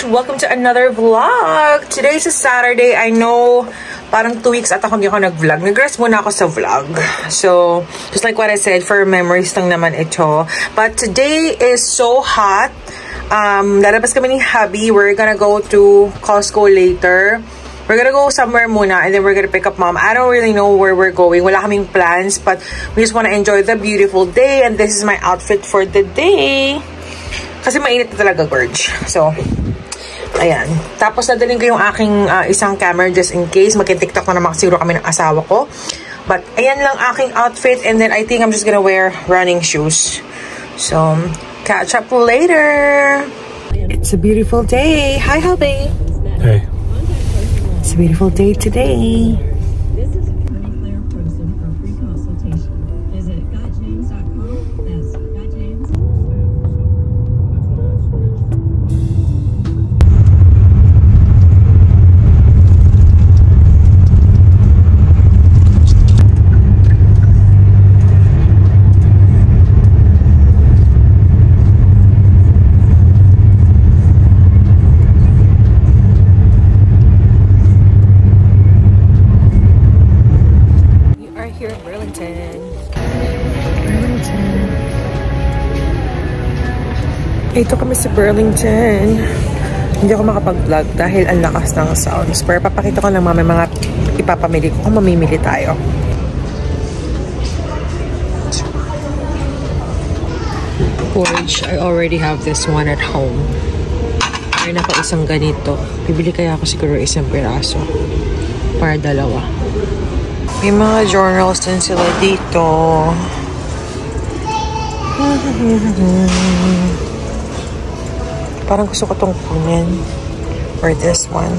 gorge! Welcome to another vlog! Today's a Saturday. I know parang 2 weeks ata hindi ako nag-vlog. Nag-rest muna ako sa vlog. So, just like what I said, for memories lang naman ito. But today is so hot. Lalabas kami ni hubby. We're gonna go to Costco later. We're gonna go somewhere muna and then we're gonna pick up mom. I don't really know where we're going. Wala kaming plans, but we just wanna enjoy the beautiful day and this is my outfit for the day. Kasi mainit na talaga, gorge. So, ayan. Tapos nadalhin ko yung aking isang camera just in case. Mag-tiktok na naman siguro kami ng asawa ko. But ayan lang aking outfit and then I think I'm just gonna wear running shoes. So, catch up later. It's a beautiful day. Hi, hubby. Hey. It's a beautiful day today. This is a Attorney Claire Prosen for a free consultation. Visit gotjames.com. That's gotjames. Ito kami sa Burlington. Hindi ako makapag-vlog dahil ang lakas ng sounds. Pero papakita ko lang mga ipapamili ko kung mamimili tayo. Porridge, I already have this one at home. Meron ako isang ganito. Bibili kaya ako siguro isang piraso. Para dalawa. May mga journals din sila dito. Parang gusto ko itong kunin. Or this one.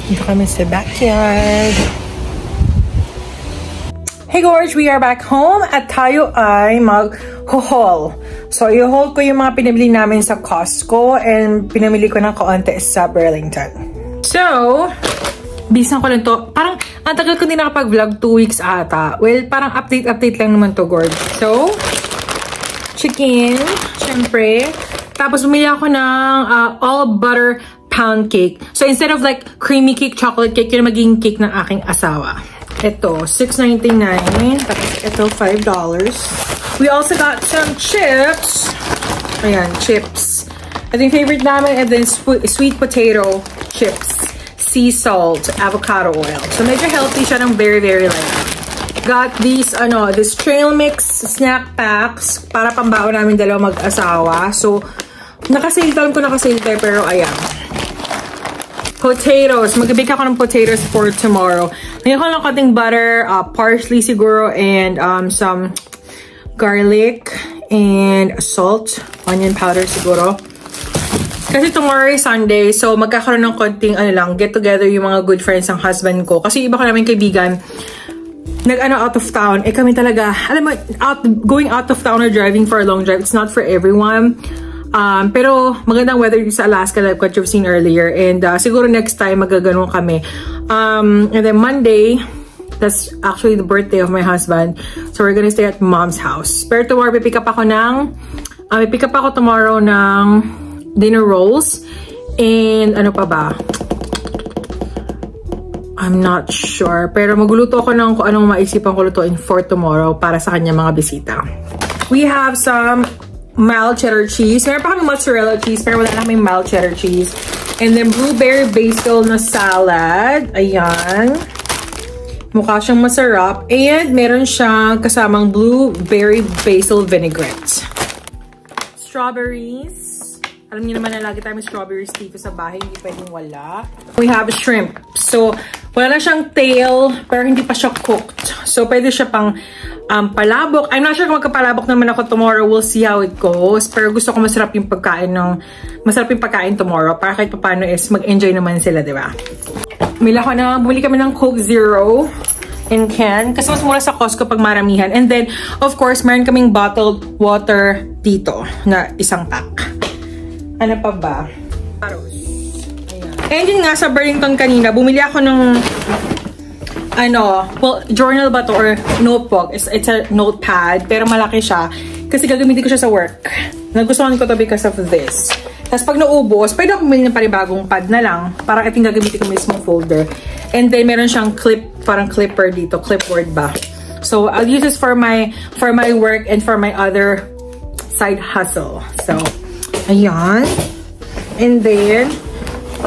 Dito kami sa backyard. Hey gorge, we are back home at tayo ay mag-haul. So, i-haul ko yung mga pinabili namin sa Costco and pinamili ko ng kaunti sa Burlington. So, bisan ko lang to. Parang, ang tagal ko din nakapag-vlog 2 weeks ata. Well, parang update lang naman to, gorge. So, chicken, syempre. Tapos, bumili ako ng all butter pound cake. So, instead of like creamy cake, chocolate cake, yun magiging cake ng aking asawa. Ito, $6.99. Tapos, ito, $5. We also got some chips. Ayan, chips. Ito yung favorite namin. And then, sweet potato chips. Sea salt, avocado oil. So, medyo healthy siya ng very, very light. Got these, this trail mix snack packs para pambaon namin dalawa mag-asawa. So, nakasale tayo, pero ayan. Potatoes. Mag-bake ako ng potatoes for tomorrow. Ngayon ko lang kating butter, parsley siguro, and some garlic and salt. Onion powder siguro. Kasi tomorrow is Sunday, so magkakaroon ng konting get together yung mga good friends ng husband ko. Kasi iba ko namin kaibigan, out of town. Kami talaga, alam mo, going out of town or driving for a long drive, it's not for everyone. Pero magandang weather dito sa Alaska like what you've seen earlier. And siguro next time magaganon kami. And then Monday, that's actually the birthday of my husband. So we're gonna stay at mom's house. Pero tomorrow, pick up ako tomorrow ng dinner rolls. And ano pa ba? I'm not sure. Pero magluluto ako ng kung anong maisipan ko lutuin for tomorrow para sa kanya mga bisita. We have some mild cheddar cheese. Meron pa kami mozzarella cheese pero wala na kami mild cheddar cheese. And then blueberry basil na salad. Ayan. Mukha siyang masarap. And meron siyang kasamang blueberry basil vinaigrette. Strawberries. Alam niyo naman na lagi tayo may strawberries dito sa bahay. Hindi pwedeng wala. We have shrimp. So, wala na siyang tail, pero hindi pa siya cooked. So, pwede siya pang palabok. I'm not sure kung magkapalabok naman ako tomorrow. We'll see how it goes. Pero gusto ko masarap yung pagkain tomorrow. Para kahit paano is mag-enjoy naman sila, di ba? Bumili kami ng Coke Zero in can. Kasi mas mura sa Costco pag maramihan. And then, of course, meron kaming bottled water dito na isang pack. Ano pa ba? And yun nga, sa Burlington kanina, bumili ako ng journal ba to or notebook. It's a notepad, pero malaki siya. Kasi gagamitin ko siya sa work. Nagustuhan ko to because of this. Tapos pag naubos, pwede ako bumili ng paribagong pad na lang. Parang ito yung gagamitin ko mismo folder. And then meron siyang parang clipper dito. Clipboard ba? So, I'll use this for my work and for my other side hustle. So, ayan. And then,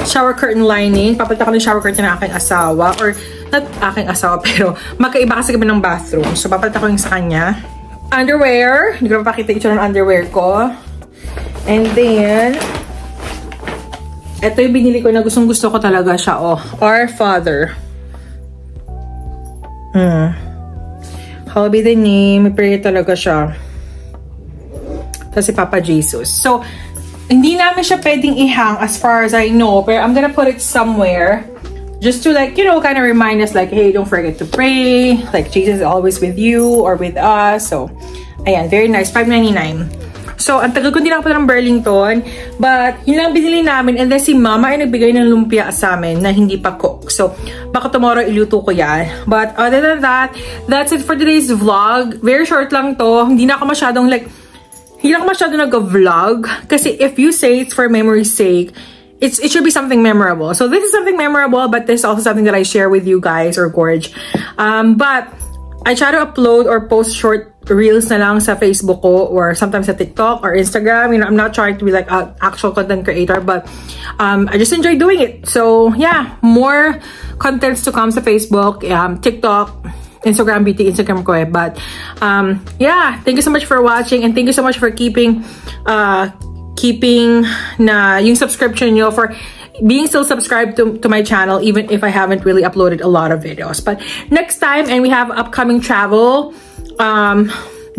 shower curtain lining. Papalitan ko ng shower curtain ng aking asawa. Or, not aking asawa, pero magkaiba kasi kami ng bathroom. So, papalitan ko yung sa kanya. Underwear. Hindi ko na papakita ito ng underwear ko. And then, ito yung binili ko na gustong-gusto ko talaga siya. Oh, Our Father. How be the name? May prayer talaga siya. Tapos si Papa Jesus. So, hindi namin siya pwedeng ihang as far as I know. Pero I'm gonna put it somewhere. Just to like, you know, kind of remind us like, hey, don't forget to pray. Like, Jesus is always with you or with us. So, ayan. Very nice. $5.99. So, ang tagal ko hindi nakapunta ng Burlington. But, yun lang binili namin. And then si Mama ay nagbigay ng lumpia sa amin na hindi pa cook. So, baka tomorrow iluto ko yan. But, other than that, that's it for today's vlog. Very short lang to. Hindi na ako masyadong nag-vlog. Kasi if you say it's for memory's sake, it should be something memorable. So this is something memorable, but this is also something that I share with you guys or Gorge. But I try to upload or post short reels na lang sa Facebook ko or sometimes sa TikTok or Instagram. You know, I'm not trying to be like an actual content creator, but I just enjoy doing it. So yeah, more contents to come sa Facebook, TikTok, Instagram, Instagram ko eh. But, yeah, thank you so much for watching and thank you so much for keeping na yung subscription nyo, for being still subscribed to my channel even if I haven't really uploaded a lot of videos. But next time, and we have upcoming travel,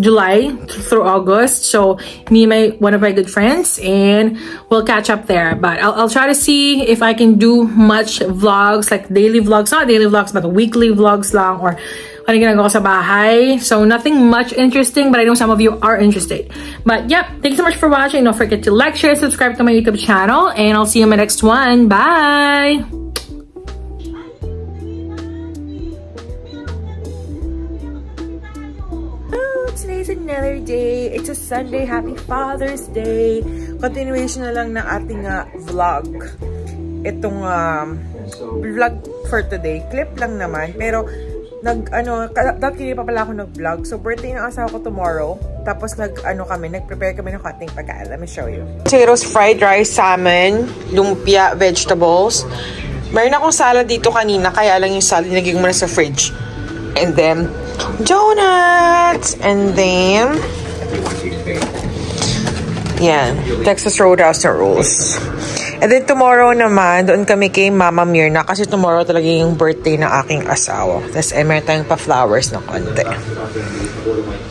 July through August. So me and one of my good friends, and we'll catch up there. But I'll try to see if I can do much vlogs, like daily vlogs, not daily vlogs, but weekly vlogs lang, or ano ginagawa ko sa bahay. So nothing much interesting, but I know some of you are interested. But yep, thanks so much for watching. Don't forget to like, share, subscribe to my YouTube channel, and I'll see you in my next one. Bye! Today's another day. It's a Sunday. Happy Father's Day. Continuation na lang ng ating vlog. Itong vlog for today. Clip lang naman. Pero, dati pa pala ako nag-vlog. So, birthday ng asawa ko tomorrow. Tapos, nag-prepare kami ng konting pagkain. Let me show you. Potatoes, fried rice, salmon, lumpia, vegetables. Meron akong salad dito kanina. Kaya lang yung salad, nilagay ko muna sa fridge. And then, donuts! And then, yan, Texas Roadhouse na rolls. And then tomorrow naman, doon kami kay Mama Mirna kasi tomorrow talaga yung birthday ng aking asawa. Tapos meron tayong pa-flowers na konti.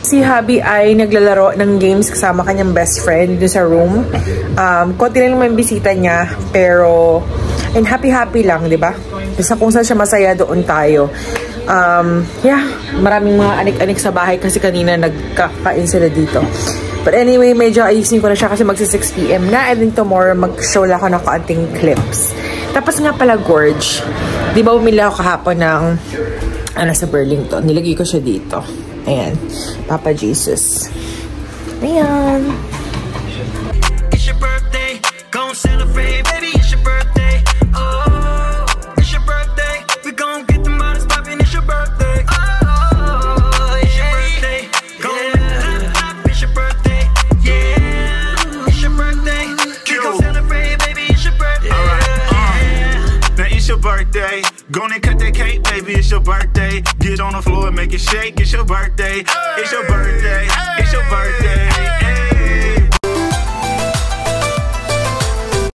Si Habi ay naglalaro ng games kasama kanyang best friend doon sa room. Konti lang naman bisita niya, pero and happy-happy lang, di ba? Basta kung saan siya masaya, doon tayo. Yeah, maraming mga anik-anik sa bahay kasi kanina nagkakain sila dito. But anyway, medyo ayusin ko na siya kasi magsa 6 PM na. And then tomorrow, mag-show lang ako ng kaunting clips. Tapos nga pala, Gorge. Di ba bumili ako kahapon ng sa Burlington. Nilagay ko siya dito. Ayan. Papa Jesus. Ayan. It's your birthday. Gon' celebrate, baby. It's your birthday. Oh, it's your birthday. We gon' get the models poppin'. It's your birthday. Oh, it's your birthday. Gon' clap. It's your birthday. Yeah, it's your birthday. We gon' celebrate, baby. It's your birthday. Alright, now it's your birthday. Gonna cut that cake, baby. It's your birthday. Get on the floor and make it shake. It's your birthday. It's your birthday. It's your birthday. Hey.